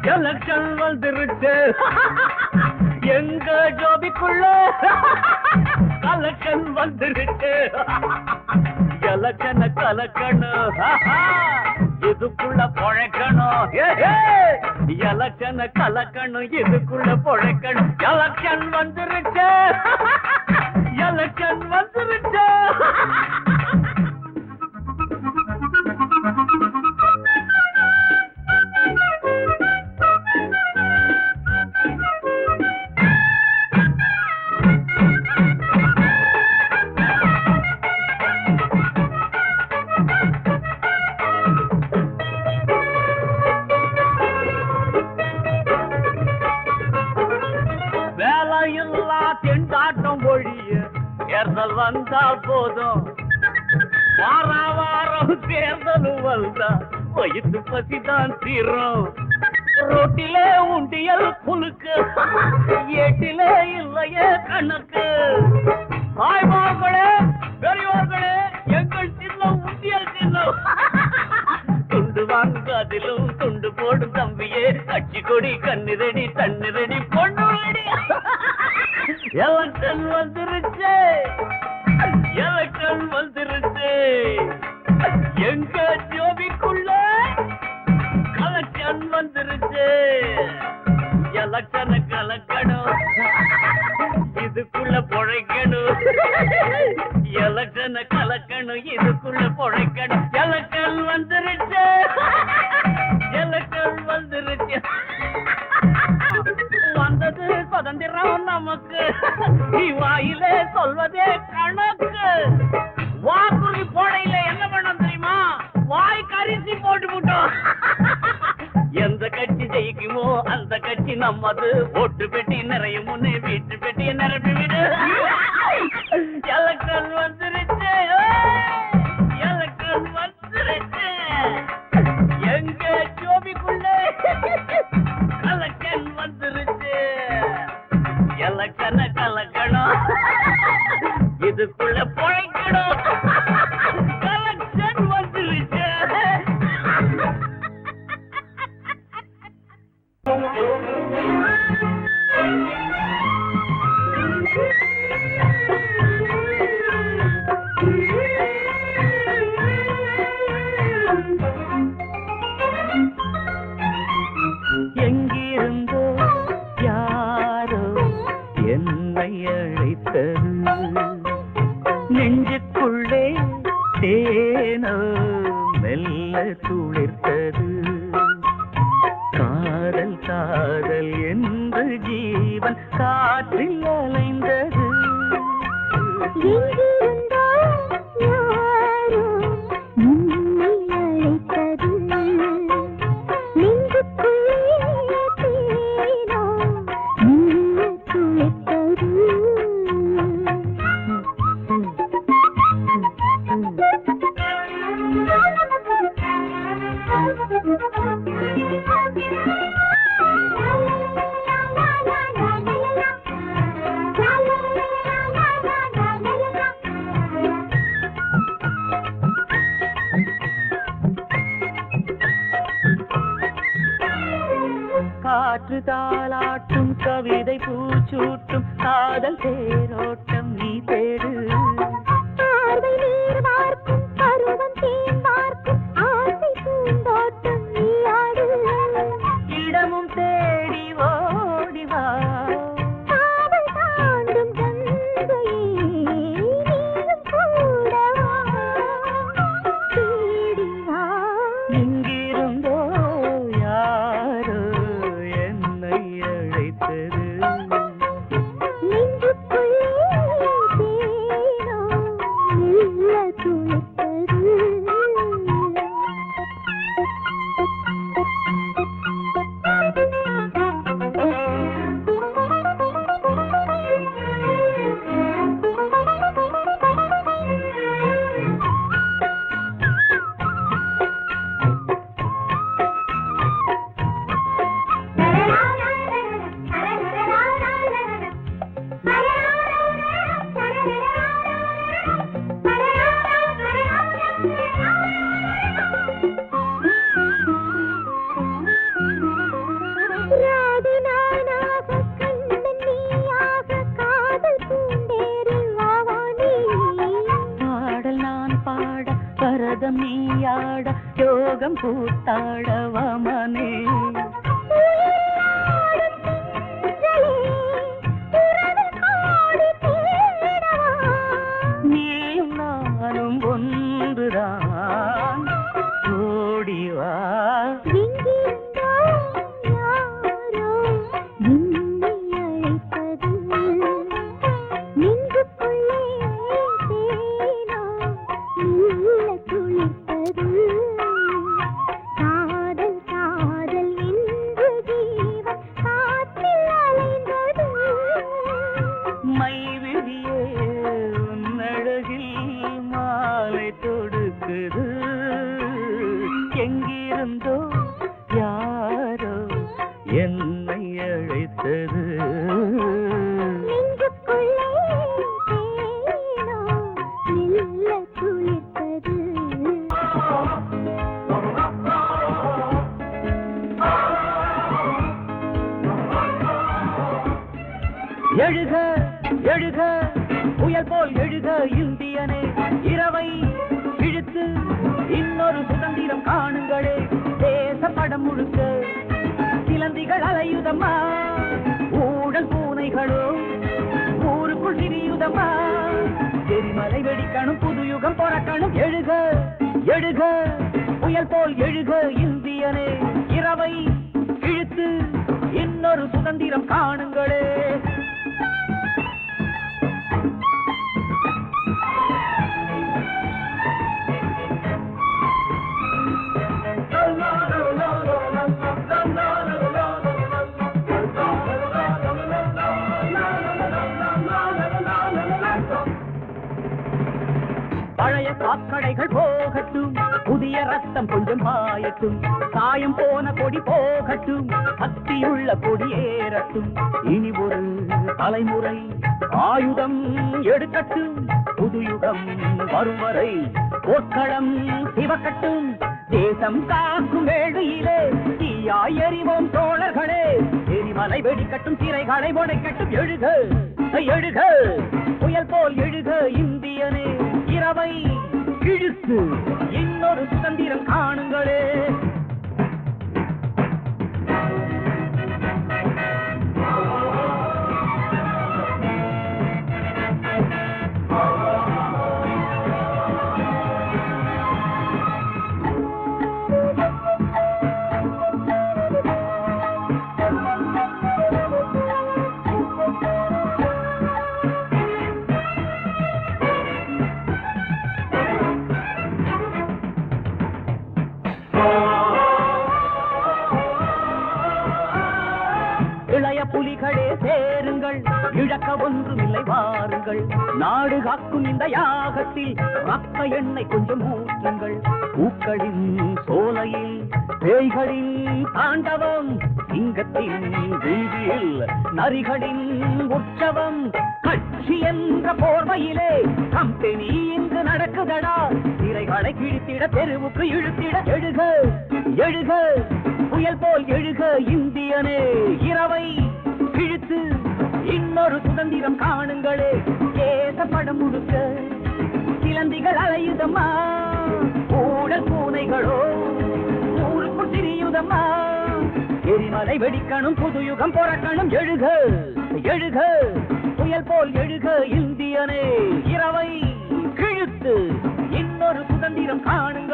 election வந்துருச்சு எங்க ஜோபிக்குள்ள collection வந்துருச்சு எலக்ஷன் கலக்கணும் இதுக்குள்ள பொழைக்கணும் எலக்ஷன் கலக்கணும் இதுக்குள்ள பொழைக்கணும் எலக்ஷன் வந்துருச்சு எலக்ஷன் வந்துருச்சு தேர்தல் வந்தால் போதும் வார வாரம் தேர்தலும் வந்தா வயிற்று பசிதான் தீரும் ரோட்டிலே உண்டியல் குலுக்கு ஏட்டிலே இல்லையே கணக்கு தாய்மார்களே பெரியோர்களே எங்கள் சின்னம் உண்டியல் சின்னம் துண்டு வாங்க அதிலும் துண்டு போடும் தம்பியே கட்சி கொடி கண்ணிரடி தண்ணிரடி பொண்ணு ரெடி எலக்ஷன் வந்துருச்சு எலக்ஷன் வந்துருச்சு எங்க ஜோபிக்குள்ள கலெக்ஷன் வந்துருச்சு எலக்ஷன் கலக்கணும் இதுக்குள்ள பொழைக்கணும் எலக்ஷன் கலக்கணும் இதுக்குள்ள பொழைக்கணும் எலக்ஷன் வந்துருச்சு எலக்ஷன் வந்துருச்சு வந்தது சுதந்திரம் நமக்கு வாயிலே சொல்வதே கணக்கு வாக்குறுதி போடையில என்ன பண்ண தெரியுமா வாய் கரிசி போட்டு விட்டோம் எந்த கட்சி ஜெயிக்குமோ அந்த கட்சி நம்மது ஓட்டு பெட்டி நிறைய முன்னே வீட்டு பெட்டியை நிரப்பி விடு எலக்ஷன் வந்துருச்சு எலக்ஷன் வந்துருச்சு எங்க ஜோபிக்குள்ள கலெக்ஷன் வந்துருச்சு எலக்ஷன் கலக்கணும் இதுக்குள்ள பொழைக்கணும் கலெக்ஷன் வந்துருச்சு எங்கிருந்தோ யாரோ என்னை அழைத்தது நெஞ்சுக்குள்ளே தேனோ மெல்ல துளிர்த்தது காதல் காதல் என்று ஜீவன் காற்றில் அலைந்தது காற்று தாளாட்டும் கவிதை பூச்சூட்டும் காதல் தேரோட்டம் நீ தேடு இடமும் தேடி ஓடிவா இங்கிருந்தோ யாரோ என்னை அழைத்தது ராகம் நீயாட யோகம் கூத்தாட வாமனே நீயும் நானும் ஒன்றுதான் ஓடிவா எங்கிருந்தோ யாரோ என்னை அழைத்தது எழுக எழுக புயல் போல் எழுக இந்தியனே இரவை இழுத்து இன்னொரு சுதந்திரம் காணுங்களே தேச படம் முழுக்க சிலந்திகள் அலையுதம்மா ஊழல் பூனைகளோ ஊருக்குள் திரியுதம்மா எரிமலை வெடிக்கணும் புது யுகம் பிறக்கணும் எழுக எழுக புயல் போல் எழுக இந்தியனே இரவை இழுத்து இன்னொரு சுதந்திரம் காணுங்களே பழைய சாக்கடைகள் போகட்டும் புதிய ரத்தம் கொஞ்சம் பாயட்டும் சாயம் போன கொடி போகட்டும் சக்தியுள்ள கொடி ஏறட்டும் இனி ஒரு தலைமுறை ஆயுதம் எடுக்கட்டும் புது யுகம் வரும் வரை போர்க்களம் சிவக்கட்டும் தேசம் காக்கும் வேளையிலே தீயாய் எறிவோம் தோழர்களே எரிமலை வெடிக்கட்டும் சிறைகளை உடைக்கட்டும் எழுக எழுக புயல் போல் எழுக இந்தியனே இரவை இழுத்து இன்னொரு சுதந்திரம் காணுங்களே இளைய புலிகளே சேருங்கள் இழக்க ஒன்றுமில்லை வாருங்கள் நாடு காக்கும் இந்த யாகத்தில் ரத்த எண்ணெய் கொஞ்சம் ஊற்றுங்கள் பூக்களின் சோலையில் பேய்களின் தாண்டவம் சிங்கத்தின் வீதியில் நரிகளின் உற்சவம் கட்சி என்ற போர்வையிலே கம்பெனி இங்கு நடக்குதடா சிறைகளை கிழித்திட தெருவுக்கு இழுத்திட எழுக எழுக புயல் போல் எழுக இந்தியனே இரவை இழுத்து இன்னொரு சுதந்திரம் காணுங்களே தேசப்படம் முழுக்க சிலந்திகள் அலையுதம்மா ஊழல் பூனைகளோ ஊருக்குள் திரியுதம்மா எரிமலை வெடிக்கணும் புது யுகம் பிறக்கணும் எழுக எழுக புயல் போல் எழுக இந்தியனே இரவை இழுத்து இன்னொரு சுதந்திரம் காணுங்க